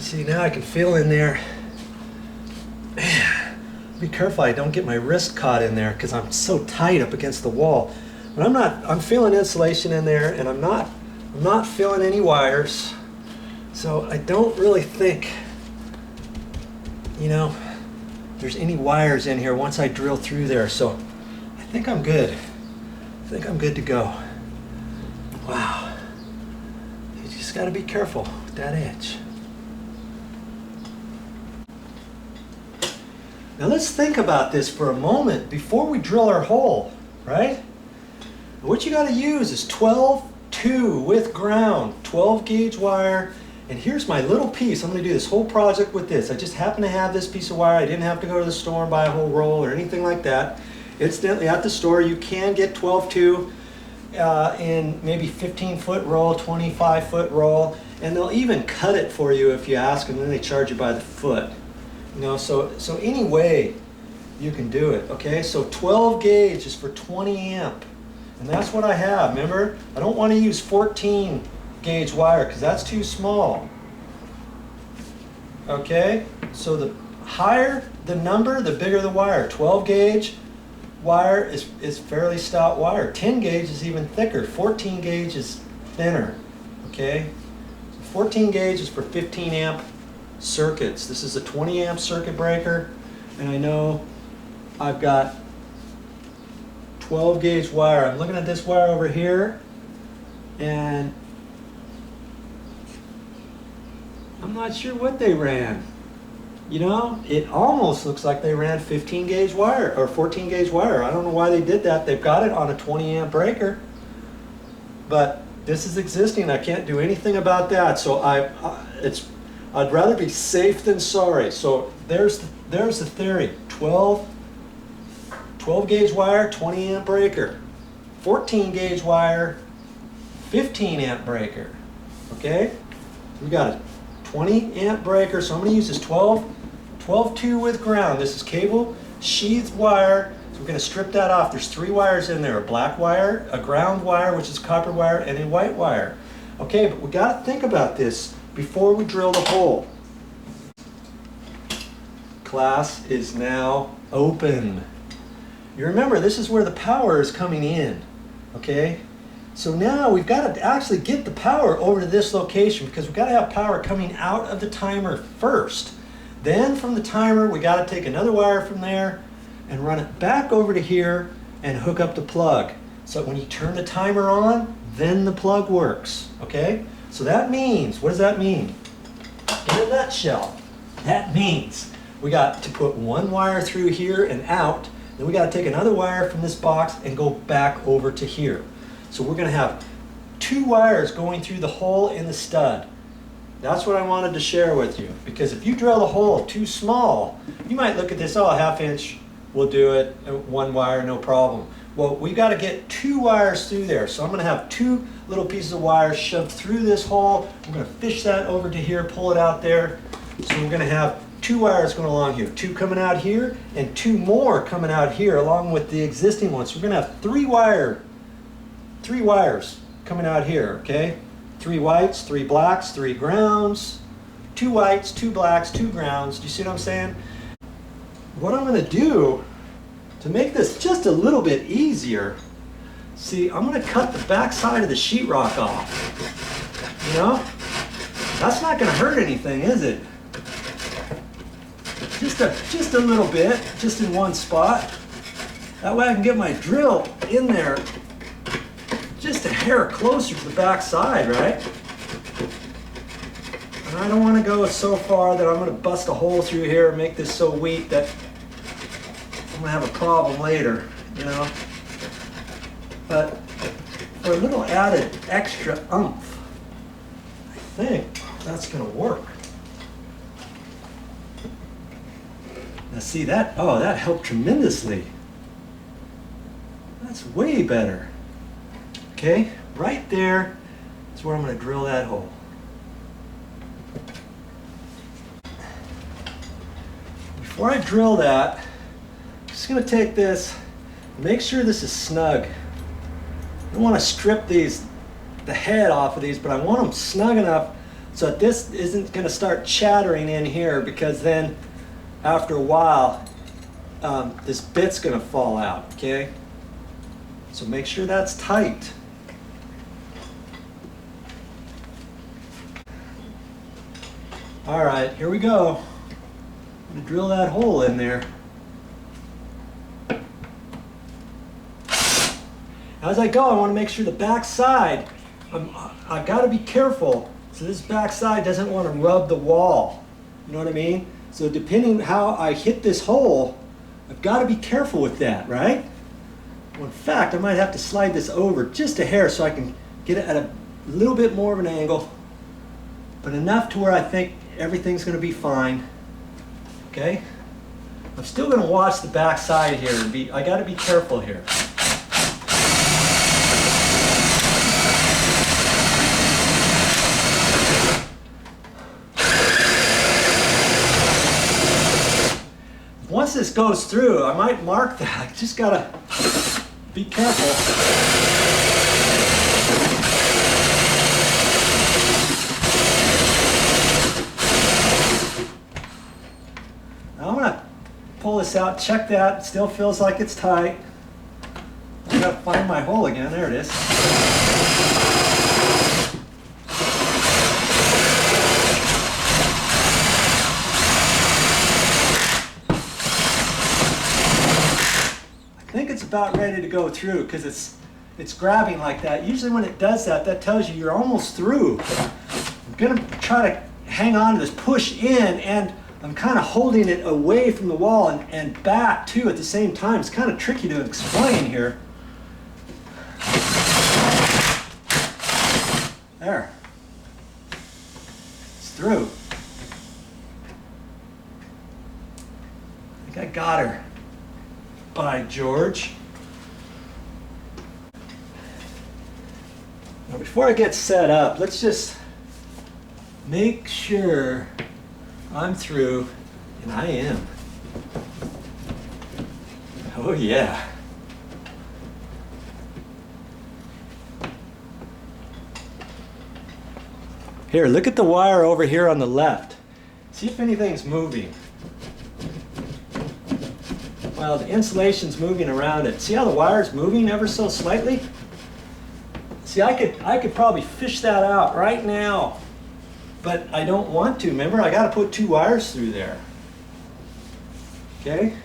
See, now I can feel in there. Be careful I don't get my wrist caught in there because I'm so tight up against the wall. But I'm feeling insulation in there, and I'm not feeling any wires. So I don't really think, you know, there's any wires in here once I drill through there. So I think I'm good. I think I'm good to go. Wow. You just got to be careful with that edge. Now let's think about this for a moment before we drill our hole, right? What you got to use is 12-2 with ground, 12 gauge wire, and here's my little piece. I'm going to do this whole project with this. I just happen to have this piece of wire. I didn't have to go to the store and buy a whole roll or anything like that. Incidentally, at the store you can get 12-2 in maybe 15-foot roll, 25-foot roll, and they'll even cut it for you if you ask them, and then they charge you by the foot. You know, so any way you can do it, okay? So 12 gauge is for 20 amp, and that's what I have. Remember, I don't want to use 14 gauge wire because that's too small. Okay, so the higher the number, the bigger the wire. 12 gauge wire is fairly stout wire. 10 gauge is even thicker. 14 gauge is thinner. Okay, so 14 gauge is for 15 amp circuits. This is a 20 amp circuit breaker, and I know I've got 12 gauge wire. I'm looking at this wire over here, and I'm not sure what they ran. You know, it almost looks like they ran 15 gauge wire or 14 gauge wire. I don't know why they did that. They've got it on a 20 amp breaker, but this is existing. I can't do anything about that. So I'd rather be safe than sorry. So there's the theory. 12 gauge wire, 20 amp breaker. 14 gauge wire, 15 amp breaker. Okay? We got a 20 amp breaker, so I'm going to use this 12-2 with ground. This is cable sheathed wire. So we're going to strip that off. There's 3 wires in there: a black wire, a ground wire, which is copper wire, and a white wire. Okay, but we got to think about this before we drill the hole. Class is now open. You remember, this is where the power is coming in. Okay, so now we've got to actually get the power over to this location because we've got to have power coming out of the timer first. Then from the timer, we got to take another wire from there and run it back over to here and hook up the plug. So when you turn the timer on, then the plug works. Okay, so that means, what does that mean? In a nutshell, that means we got to put one wire through here and out. Then we got to take another wire from this box and go back over to here. So we're going to have 2 wires going through the hole in the stud. That's what I wanted to share with you, because if you drill the hole too small, you might look at this, oh, a 1/2 inch will do it, 1 wire, no problem. Well, we got to get 2 wires through there. So I'm going to have 2 little pieces of wire shoved through this hole. We're going to fish that over to here, pull it out there. So we're going to have 2 wires going along here, 2 coming out here, and 2 more coming out here along with the existing ones. So we're going to have 3 wires coming out here, okay? 3 whites, 3 blacks, 3 grounds, 2 whites, 2 blacks, 2 grounds. Do you see what I'm saying? What I'm going to do to make this just a little bit easier, see, I'm going to cut the back side of the sheetrock off. You know? That's not going to hurt anything, is it? Just a little bit, just in one spot. That way I can get my drill in there just a hair closer to the back side, right? And I don't want to go so far that I'm going to bust a hole through here and make this so weak that I'm going to have a problem later, you know? But for a little added extra oomph, I think that's going to work. Now see that, oh, that helped tremendously. That's way better. Okay, right there is where I'm going to drill that hole. Before I drill that, I'm just going to take this, make sure this is snug. I don't want to strip the head off of these, but I want them snug enough so that this isn't going to start chattering in here, because then after a while this bit's going to fall out, okay? So make sure that's tight. All right, here we go. I'm going to drill that hole in there. As I go, I want to make sure the back side, I've got to be careful so this back side doesn't want to rub the wall. You know what I mean? So depending how I hit this hole, I've got to be careful with that, right? Well, in fact, I might have to slide this over just a hair so I can get it at a little bit more of an angle, but enough to where I think everything's going to be fine. Okay? I'm still going to watch the back side here and I got to be careful here. Once this goes through, I might mark that. I just gotta be careful. Now I'm gonna pull this out, check that. It still feels like it's tight. I gotta find my hole again. There it is. I think it's about ready to go through because it's grabbing like that. Usually when it does that, that tells you you're almost through. I'm gonna try to hang on to this, push in, and I'm kind of holding it away from the wall and back too at the same time. It's kind of tricky to explain here. There. It's through. I think I got her. By George. Now before I get set up, let's just make sure I'm through, and I am. Oh yeah. Here, look at the wire over here on the left. See if anything's moving. Well, the insulation's moving around it. See how the wire's moving ever so slightly? See, I could probably fish that out right now, but I don't want to. Remember, I got to put 2 wires through there. Okay?